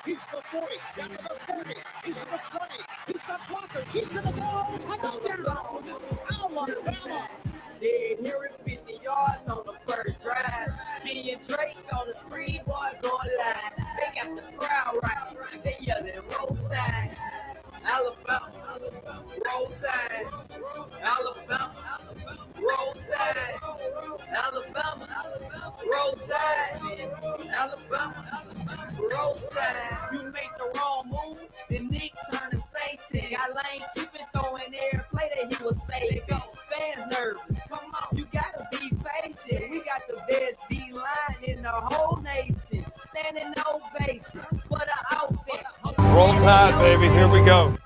He's the 40, down to the 30, he's the 20, he's the blocker, he's to the ball, touchdown! Alabama! They hear it 50 yards on the first drive. Me and Drake on the screen, boy, going live. They got the crowd right. They yelling, roll tide. Alabama, roll tide. Alabama, roll tide. Alabama, roll tide. Alabama, roll tide. You make the wrong move, then Nick turn to Satan. Got Lane, keep it throwing air, play that he was safe. Go, fans nervous. Come on, you gotta be patient. We got the best D-line in the whole nation. Standing ovation for the outfit. Roll Tide, baby. Here we go.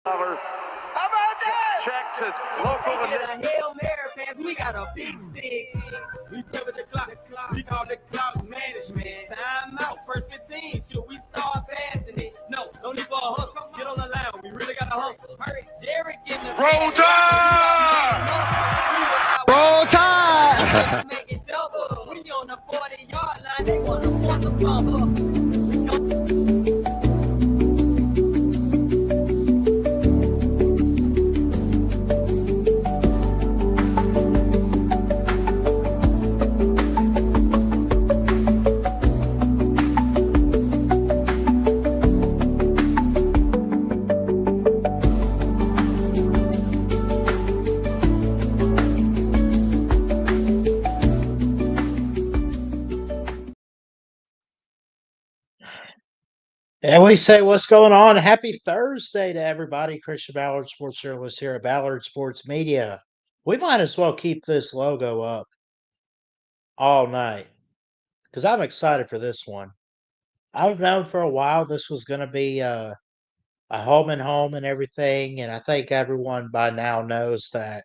How about that? Check to local. We got a Hail Mary pass. We got a big six. We play with the clock. We call the clock management. Time out. First 15. Should we start passing it? No. Don't leave for a hustle. Get on the line. We really got to hustle. Hurry. Derek in the Roll Tide! Roll Tide! Make it double. We on the 40-yard line. They want to force a fumble. And we say, what's going on? Happy Thursday to everybody. Christian Ballard, sports journalist here at Ballard Sports Media. We might as well keep this logo up all night because I'm excited for this one. I've known for a while this was going to be a home and home and everything, and I think everyone by now knows that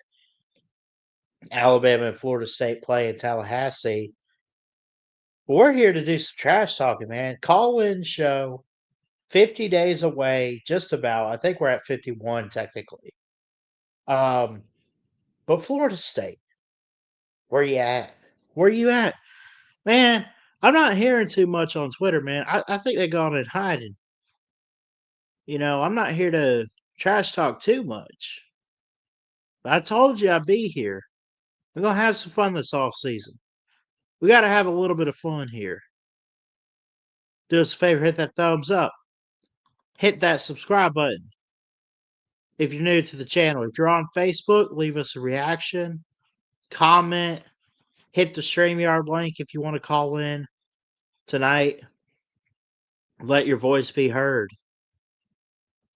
Alabama and Florida State play in Tallahassee. But we're here to do some trash talking, man. Call-in show. 50 days away, just about. I think we're at 51 technically. But Florida State, where you at? Where you at? Man, I'm not hearing too much on Twitter, man. I think they're gone in hiding. You know, I'm not here to trash talk too much. But I told you I'd be here. We're going to have some fun this off season. We got to have a little bit of fun here. Do us a favor, hit that thumbs up. Hit that subscribe button if you're new to the channel. If you're on Facebook, leave us a reaction, comment, hit the StreamYard link if you want to call in tonight. Let your voice be heard.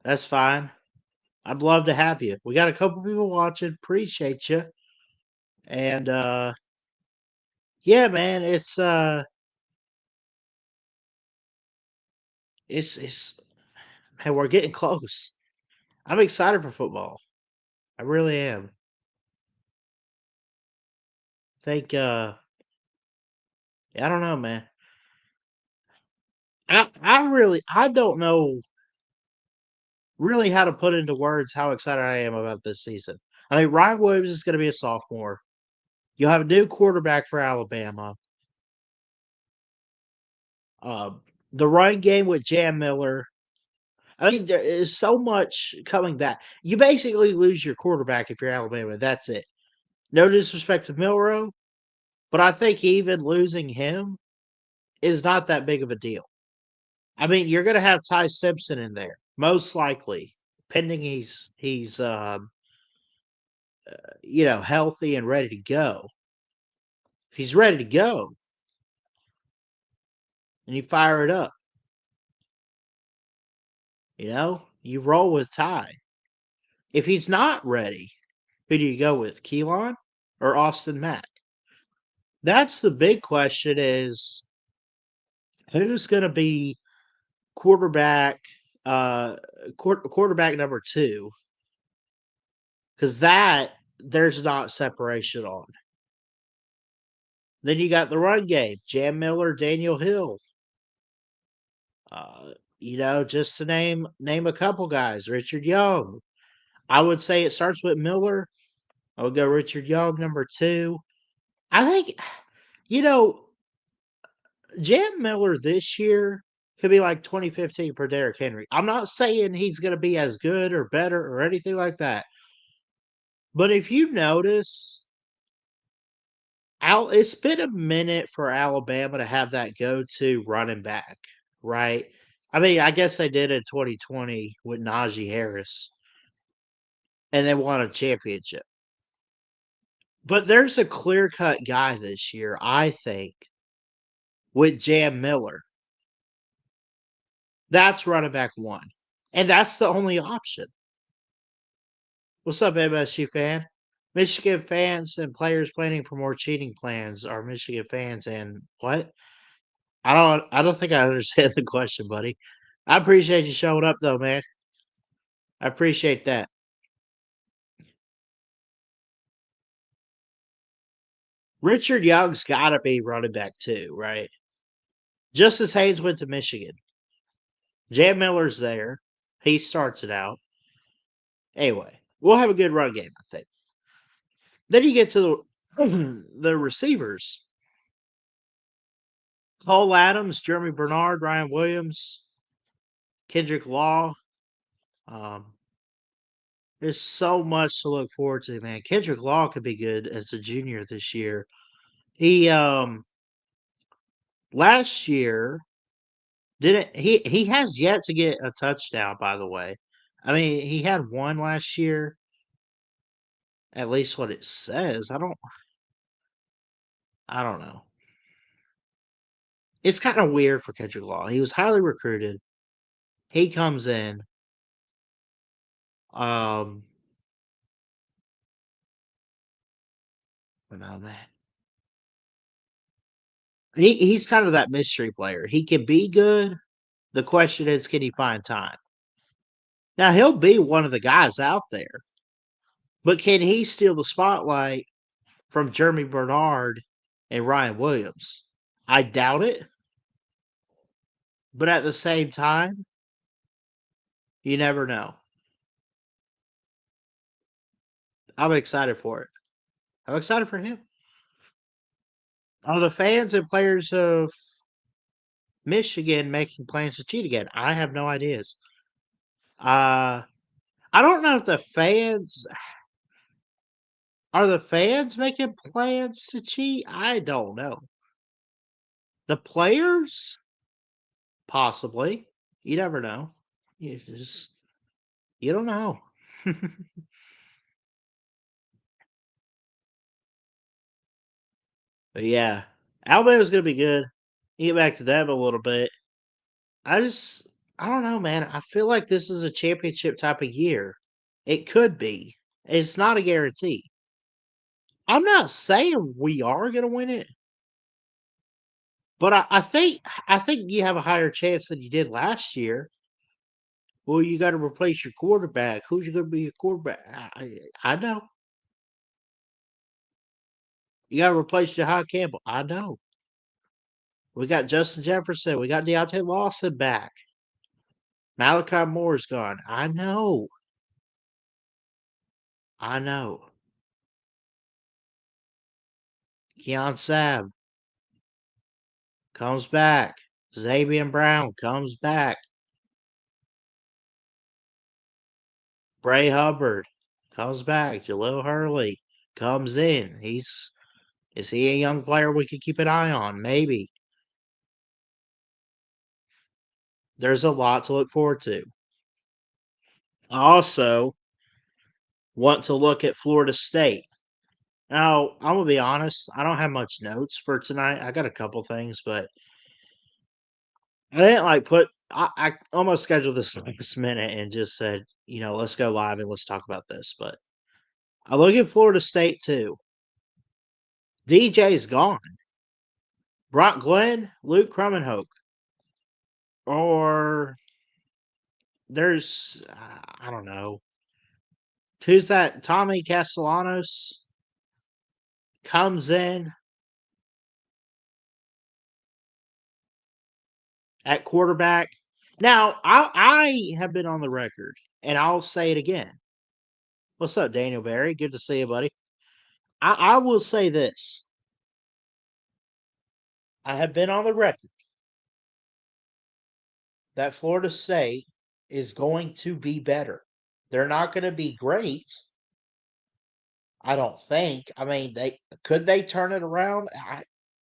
That's fine. I'd love to have you. We got a couple people watching. Appreciate you. And yeah, man, it's man, we're getting close. I'm excited for football. I really am. Think I don't know, man. I don't know really how to put into words how excited I am about this season. I mean, Ryan Williams is going to be a sophomore. You'll have a new quarterback for Alabama. The run game with Jam Miller. I mean, there is so much coming back. You basically lose your quarterback if you're Alabama. That's it. No disrespect to Milrow, but I think even losing him is not that big of a deal. I mean, you're going to have Ty Simpson in there, most likely, pending he's healthy and ready to go. If he's ready to go, and you fire it up, you roll with Ty. If he's not ready, who do you go with, Keelan or Austin Mack? That's the big question: is who's going to be quarterback number 2? Because there's not separation on. Then you got the run game: Jam Miller, Daniel Hill. Just to name a couple guys. Richard Young. I would say it starts with Miller. I would go Richard Young number 2. I think, Jam Miller this year could be like 2015 for Derrick Henry. I'm not saying he's going to be as good or better or anything like that. But if you notice, it's been a minute for Alabama to have that go-to running back, right? I mean, I guess they did in 2020 with Najee Harris, and they won a championship. But there's a clear-cut guy this year, I think, with Jam Miller. That's running back one. And that's the only option. What's up, MSU fan? Michigan fans and players planning for more cheating plans are Michigan fans and what? I don't think I understand the question, buddy. I appreciate you showing up though, man. I appreciate that. Richard Young's gotta be running back too, right? Justice Haynes went to Michigan. Jam Miller's there. He starts it out. Anyway, we'll have a good run game, I think. Then you get to the receivers. Cole Adams, Jeremy Bernard, Ryan Williams, Kendrick Law. There's so much to look forward to, man. Kendrick Law could be good as a junior this year. He last year didn't he has yet to get a touchdown, by the way. I mean, he had one last year. At least what it says. I don't know. It's kind of weird for Kendrick Law. He was highly recruited. He comes in. Um no, man. He's kind of that mystery player. He can be good. The question is, can he find time? Now he'll be one of the guys out there, but can he steal the spotlight from Jeremy Bernard and Ryan Williams? I doubt it. But at the same time, you never know. I'm excited for it. I'm excited for him. Are the fans and players of Michigan making plans to cheat again? I have no ideas. I don't know if the fans are the fans making plans to cheat. I don't know. The players, possibly. You never know. You don't know. But yeah, Alabama's gonna be good. Get back to them a little bit. I don't know, man. I feel like this is a championship type of year. It could be. It's not a guarantee. I'm not saying we are gonna win it, but I think you have a higher chance than you did last year. Well, you got to replace your quarterback. Who's going to be your quarterback? I know. You got to replace Jahad Campbell. I know. We got Justin Jefferson. We got Deontay Lawson back. Malachi Moore's gone. I know. I know. Keon Sabb comes back. Xavier Brown comes back. Bray Hubbard comes back. Jalil Hurley comes in. Is he a young player we could keep an eye on? Maybe. There's a lot to look forward to. I also want to look at Florida State. Now, I'm gonna be honest, I don't have much notes for tonight. I got a couple things, but I didn't like put I almost scheduled this last minute and just said, let's go live and let's talk about this. But I look at Florida State too. DJ's gone. Brock Glenn, Luke Krummenhoek. Or there's I don't know. Who's that? Tommy Castellanos comes in at quarterback. Now, I have been on the record, and I'll say it again. What's up, Daniel Barry? Good to see you, buddy. I will say this. I have been on the record that Florida State is going to be better. They're not going to be great, I don't think. I mean, they turn it around?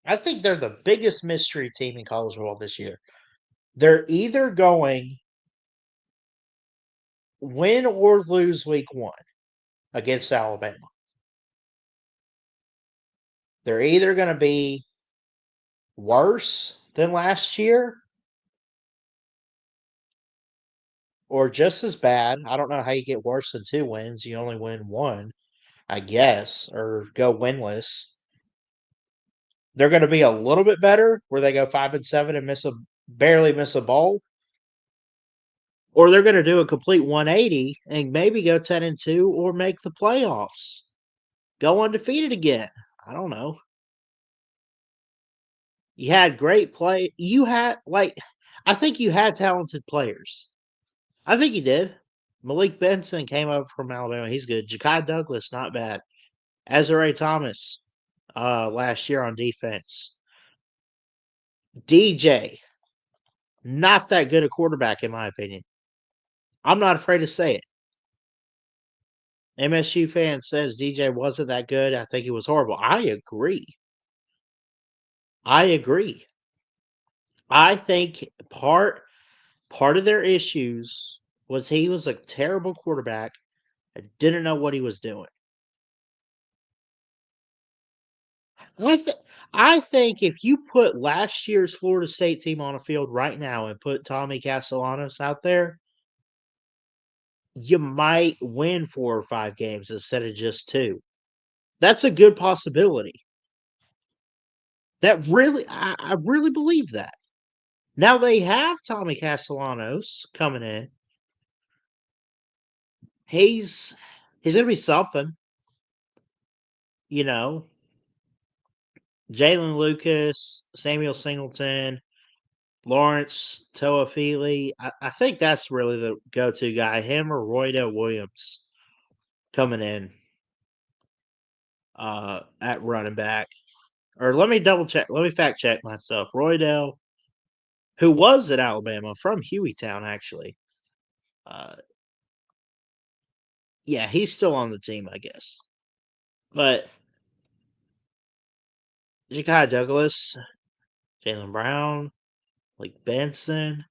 I think they're the biggest mystery team in college football this year. They're either going win or lose week 1 against Alabama. They're either going to be worse than last year or just as bad. I don't know how you get worse than 2 wins. You only win 1, I guess, or go winless. They're going to be a little bit better where they go 5-7 and barely miss a bowl. Or they're going to do a complete 180 and maybe go 10-2 or make the playoffs. Go undefeated again. I don't know. You had great play. You had I think you had talented players. I think you did. Malik Benson came over from Alabama. He's good. Ja'Kai Douglas, not bad. Azare Thomas, last year on defense. DJ, not that good a quarterback in my opinion. I'm not afraid to say it. MSU fan says DJ wasn't that good. I think he was horrible. I agree. I think part of their issues was he was a terrible quarterback and didn't know what he was doing. I think if you put last year's Florida State team on a field right now and put Tommy Castellanos out there, you might win 4 or 5 games instead of just 2. That's a good possibility. I really believe that. Now they have Tommy Castellanos coming in. He's gonna be something. You know, Jalen Lucas, Samuel Singleton, Lawrence Toafili. I think that's really the go-to guy. Him or Roydell Williams coming in at running back. Or let me double check. Let me fact check myself. Roydell, who was at Alabama from Hueytown, actually. Uh, yeah, he's still on the team, I guess. But Ja'Kai Douglas, Jalen Brown, like Benson,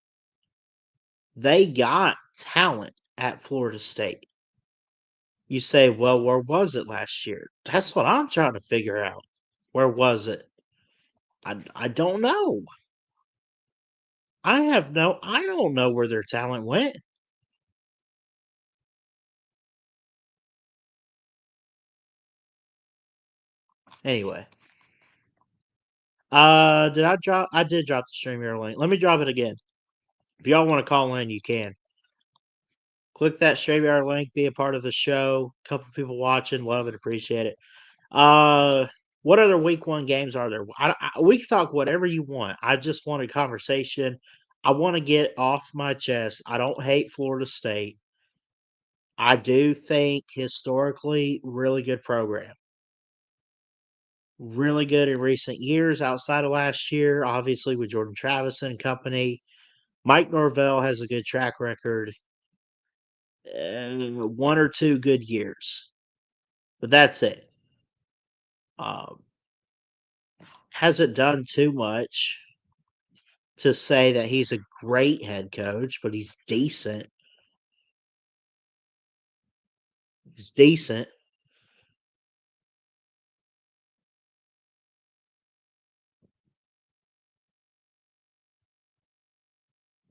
they got talent at Florida State. You say, well, where was it last year? That's what I'm trying to figure out. Where was it? I don't know. I don't know where their talent went. Anyway. I did drop the StreamYard link. Let me drop it again. If y'all want to call in, you can. Click that StreamYard link, be a part of the show. A couple people watching, love it, appreciate it. What other week 1 games are there? We can talk whatever you want. I just want a conversation. I want to get off my chest. I don't hate Florida State. I do think historically, really good program. Really good in recent years outside of last year, obviously with Jordan Travis and company. Mike Norvell has a good track record. 1 or 2 good years. But that's it. Hasn't done too much to say that he's a great head coach, but he's decent. He's decent.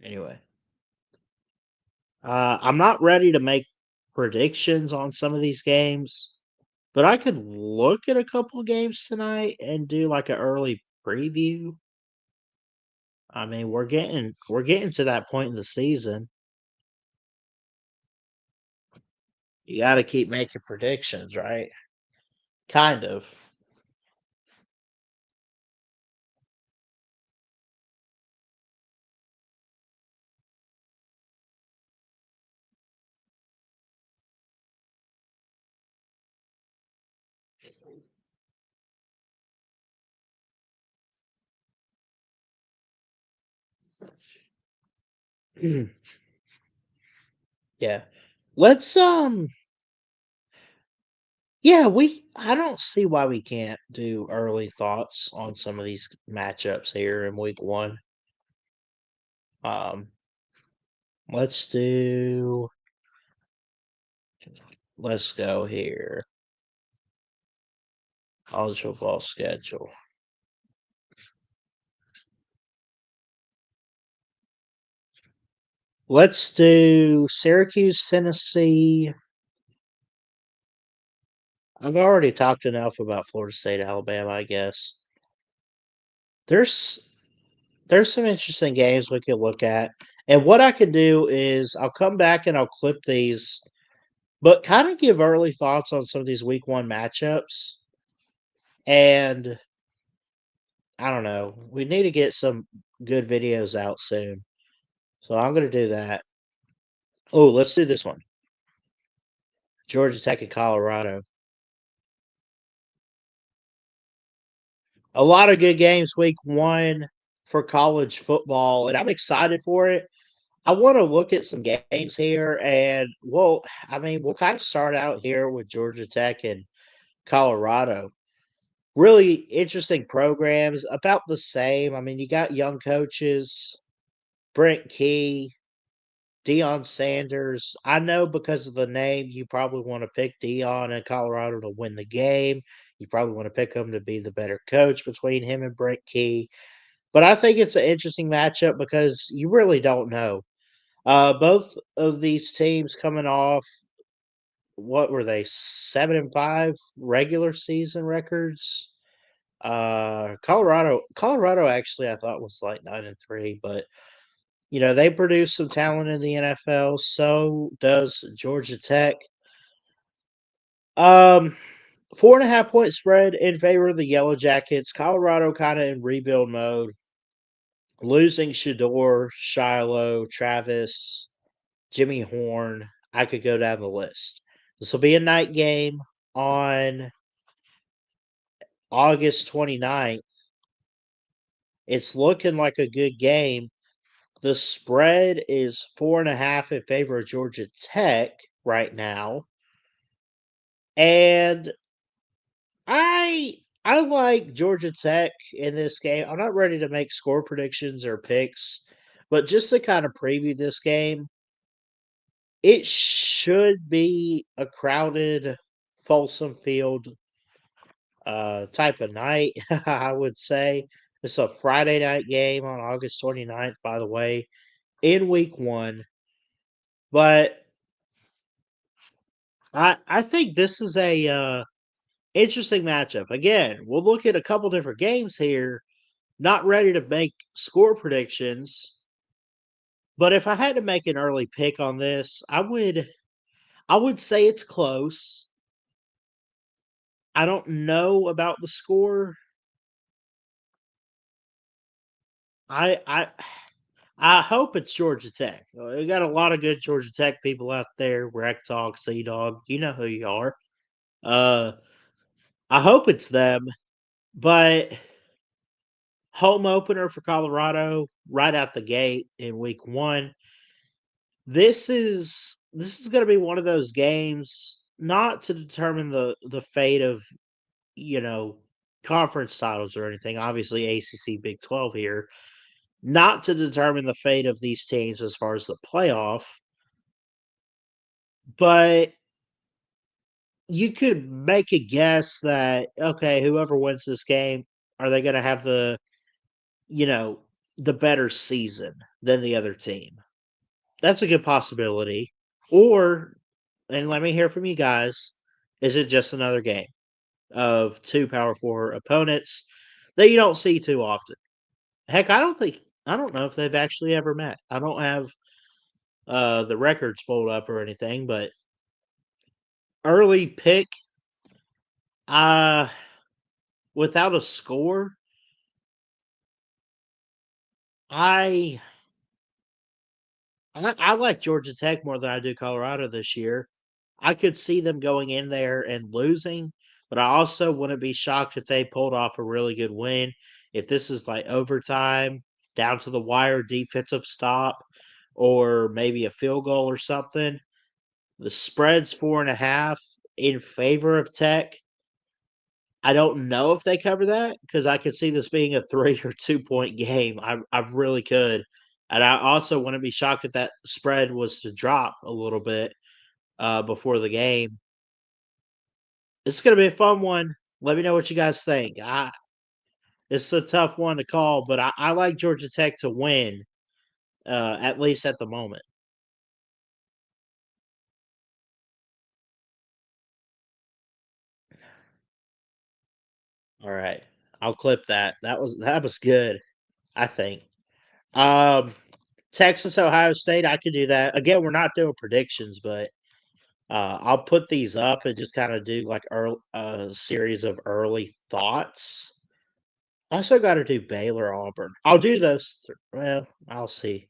Anyway. I'm not ready to make predictions on some of these games, but I could look at a couple of games tonight and do like an early preview. I mean, we're getting to that point in the season. You got to keep making predictions, right? Kind of. Yeah. Let's yeah, I don't see why we can't do early thoughts on some of these matchups here in week 1. Um let's do let's go here. College football schedule. Let's do Syracuse, Tennessee. I've already talked enough about Florida State, Alabama, I guess. There's there's some interesting games we could look at. And what I could do is I'll come back and I'll clip these, but kind of give early thoughts on some of these week 1 matchups. And I don't know, we need to get some good videos out soon. So I'm going to do that. Oh, let's do this one. Georgia Tech and Colorado. A lot of good games week 1 for college football, and I'm excited for it. I want to look at some games here, and we'll kind of start out here with Georgia Tech and Colorado. Really interesting programs, about the same. I mean, you got young coaches, Brent Key, Deion Sanders. I know because of the name, you probably want to pick Deion and Colorado to win the game. You probably want to pick him to be the better coach between him and Brent Key. But I think it's an interesting matchup because you really don't know. Both of these teams coming off, what were they, 7-5 regular season records? Colorado actually I thought was like 9-3, but they produce some talent in the NFL. So does Georgia Tech. 4.5 point spread in favor of the Yellow Jackets. Colorado kind of in rebuild mode. Losing Shador, Shiloh, Travis, Jimmy Horn. I could go down the list. This will be a night game on August 29th. It's looking like a good game. The spread is 4.5 in favor of Georgia Tech right now. And I like Georgia Tech in this game. I'm not ready to make score predictions or picks, but just to kind of preview this game, it should be a crowded Folsom Field type of night, I would say. It's a Friday night game on August 29th, by the way, in week 1. But I think this is a interesting matchup. Again, we'll look at a couple different games here. Not ready to make score predictions, but if I had to make an early pick on this, I would say it's close. I don't know about the score. I I hope it's Georgia Tech. We got a lot of good Georgia Tech people out there. Rec Talk, Sea Dog, you know who you are. Uh, I hope it's them, but home opener for Colorado right out the gate in week 1. This is going to be one of those games not to determine the fate of, you know, conference titles or anything. Obviously ACC Big 12 here. Not to determine the fate of these teams as far as the playoff, but you could make a guess that, okay, whoever wins this game, are they going to have you know, the better season than the other team? That's a good possibility. Or, and let me hear from you guys, is it just another game of two Power 4 opponents that you don't see too often? Heck, I don't know if they've actually ever met. I don't have the records pulled up or anything, but early pick, uh, without a score, I I like Georgia Tech more than I do Colorado this year. I could see them going in there and losing, but I also wouldn't be shocked if they pulled off a really good win. If this is like overtime, down to the wire defensive stop or maybe a field goal or something. The spread's 4.5 in favor of Tech. I don't know if they cover that because I could see this being a 3 or 2-point game. I really could. And I also wouldn't be shocked if that spread was to drop a little bit before the game. This is going to be a fun one. Let me know what you guys think. It's a tough one to call, but I like Georgia Tech to win, at least at the moment. All right, I'll clip that. That was good, I think. Texas, Ohio State, I could do that. Again, we're not doing predictions, but I'll put these up and just kind of do like a series of early thoughts. Also, got to do Baylor, Auburn. I'll do those. Well, I'll see.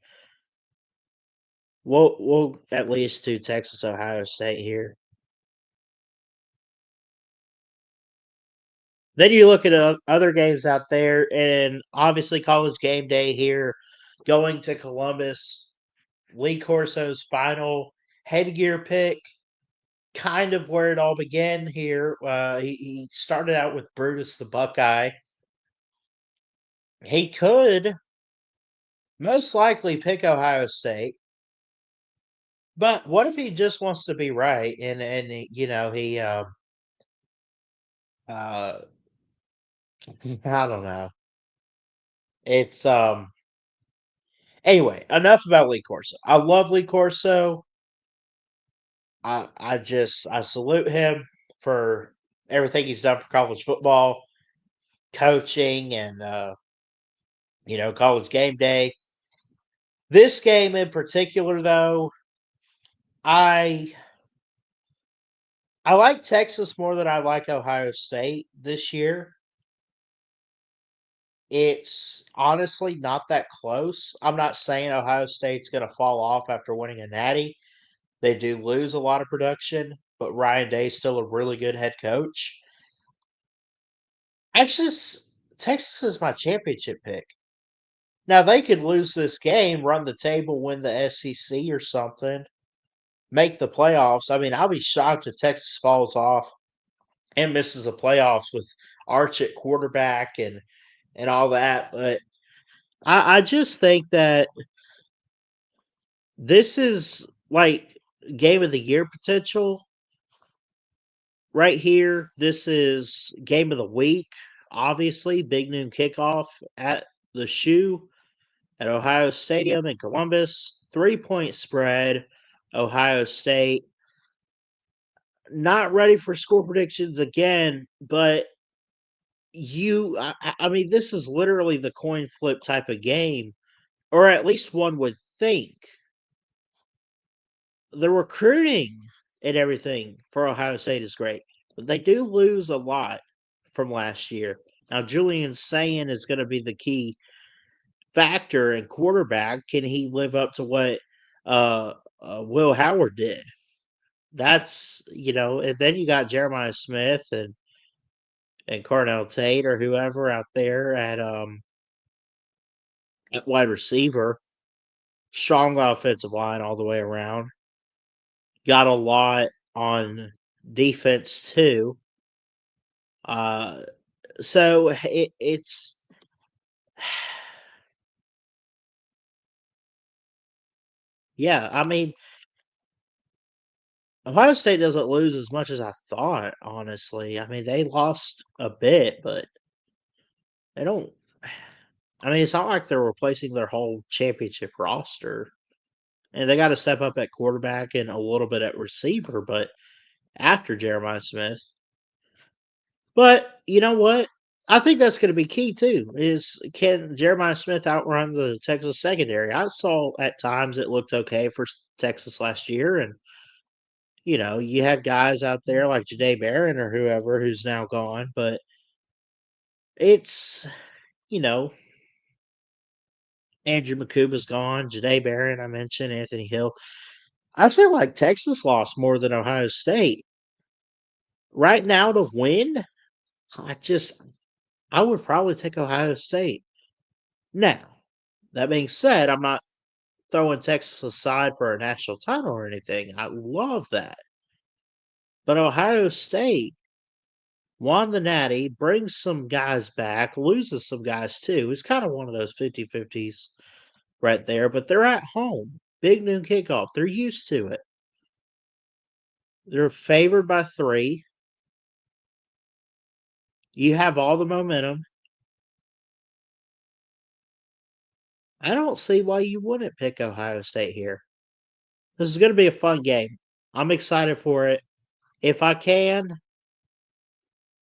We'll at least do Texas, Ohio State here. Then you look at other games out there, and obviously College Game Day here, going to Columbus. Lee Corso's final headgear pick, kind of where it all began here. He started out with Brutus the Buckeye. He could most likely pick Ohio State, but what if he just wants to be right and he I don't know. It's anyway, enough about Lee Corso. I love Lee Corso. I salute him for everything he's done for college football, coaching, and College Game Day. This game in particular, though, I like Texas more than I like Ohio State this year. It's honestly not that close. I'm not saying Ohio State's going to fall off after winning a natty. They do lose a lot of production, but Ryan Day's still a really good head coach. Texas is my championship pick. Now they could lose this game, run the table, win the SEC or something, make the playoffs. I mean, I'll be shocked if Texas falls off and misses the playoffs with Arch at quarterback and all that. But I just think that this is like game of the year potential right here. This is game of the week, obviously. Big noon kickoff at the Shoe at Ohio Stadium in Columbus. 3-point spread. Ohio State. Not ready for score predictions again, but I mean, this is literally the coin flip type of game, or at least one would think. The recruiting and everything for Ohio State is great, but they do lose a lot from last year. Now, Julian Sayin is going to be the key factor in quarterback. Can he live up to what Will Howard did? That's and then you got Jeremiah Smith and Carnell Tate or whoever out there at wide receiver. Strong offensive line all the way around. Got a lot on defense too. So it's yeah. I mean, Ohio State doesn't lose as much as I thought. Honestly, I mean they lost a bit, but they don't. I mean, it's not like they're replacing their whole championship roster. And they got to step up at quarterback and a little bit at receiver, but after Jeremiah Smith. But you know what? I think that's going to be key too. Is can Jeremiah Smith outrun the Texas secondary? I saw at times it looked okay for Texas last year, and you had guys out there like Jahdae Barron or whoever who's now gone, but it's Andrew Makuba's gone, Jahdae Barron, I mentioned, Anthony Hill. I feel like Texas lost more than Ohio State. Right now to win, I would probably take Ohio State. Now, That being said, I'm not throwing Texas aside for a national title or anything. I love that. But Ohio State won the Natty, brings some guys back, loses some guys too. It's kind of one of those 50-50s right there, but they're at home. Big noon kickoff. They're used to it. They're favored by 3. You have all the momentum. I don't see why you wouldn't pick Ohio State here. This is going to be a fun game. I'm excited for it. If I can,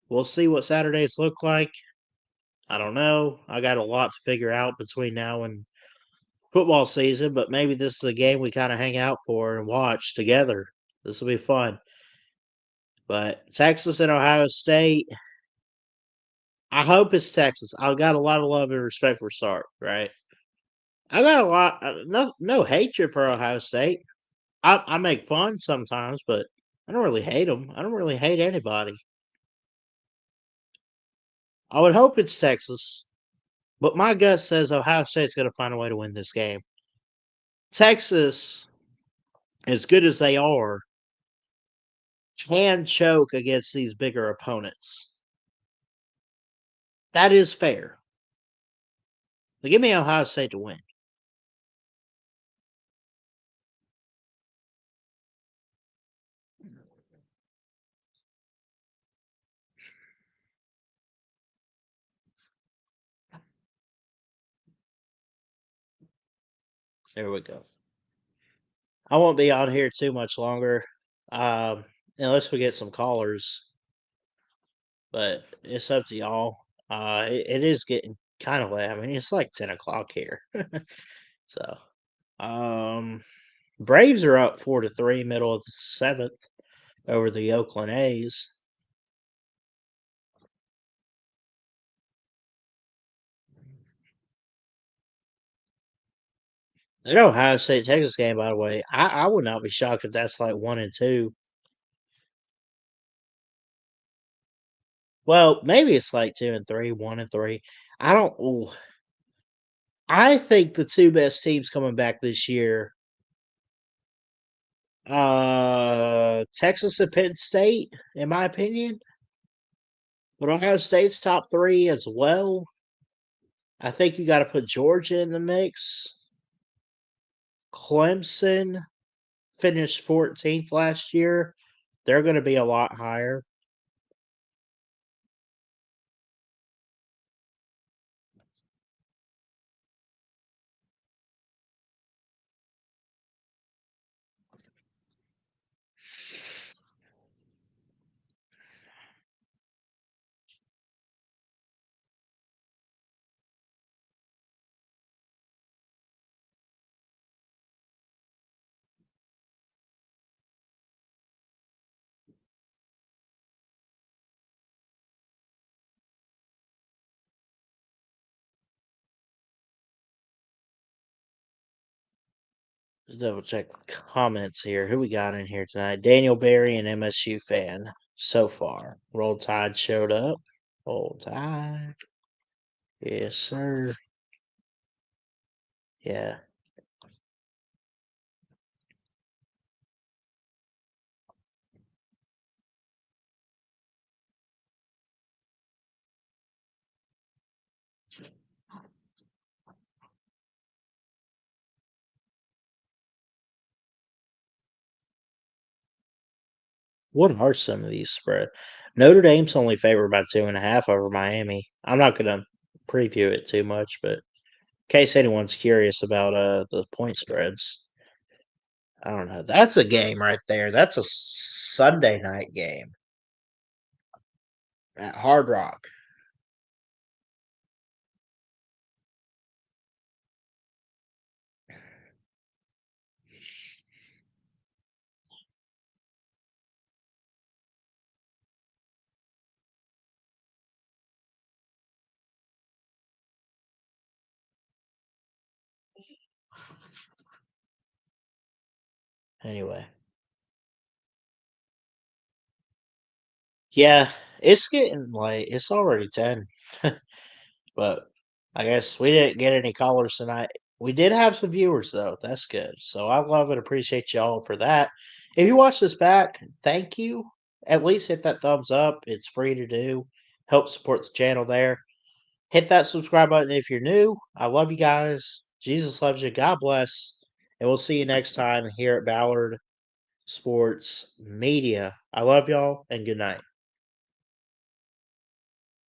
we'll see what Saturdays look like. I don't know. I got a lot to figure out between now and football season, but maybe this is a game we kind of hang out for and watch together. This will be fun. But Texas and Ohio State, I hope it's Texas. I've got a lot of love and respect for Sark, right? I got a lot, no hatred for Ohio State. I make fun sometimes, but I don't really hate them. I don't really hate anybody. I would hope it's Texas, but my gut says Ohio State's going to find a way to win this game. Texas, as good as they are, can choke against these bigger opponents. That is fair. But give me Ohio State to win. There we go. I won't be on here too much longer, unless we get some callers. But it's up to y'all. It is getting kind of late. I mean, it's like 10 o'clock here. So, Braves are up 4-3, middle of the 7th over the Oakland A's. That Ohio State Texas game, by the way, I would not be shocked if that's like 1-2. Well, maybe it's like 2-3, 1-3. I don't. Ooh. I think the 2 best teams coming back this year, Texas and Penn State, in my opinion. But Ohio State's top 3 as well. I think you got to put Georgia in the mix. Clemson finished 14th last year. They're going to be a lot higher. Let's double check comments here. Who we got in here tonight? Daniel Berry, an MSU fan so far. Roll Tide showed up. Roll Tide. Yes, sir. Yeah. What are some of these spread? Notre Dame's only favored by 2.5 over Miami. I'm not going to preview it too much, but in case anyone's curious about the point spreads, I don't know. That's a game right there. That's a Sunday night game at Hard Rock. Anyway. Yeah, it's getting late. It's already 10. But I guess we didn't get any callers tonight. We did have some viewers though. That's good. So I love and appreciate y'all for that. If you watch this back, thank you. At least hit that thumbs up. It's free to do. Help support the channel there. Hit that subscribe button if you're new. I love you guys. Jesus loves you. God bless. And we'll see you next time here at Ballard Sports Media. I love y'all and good night.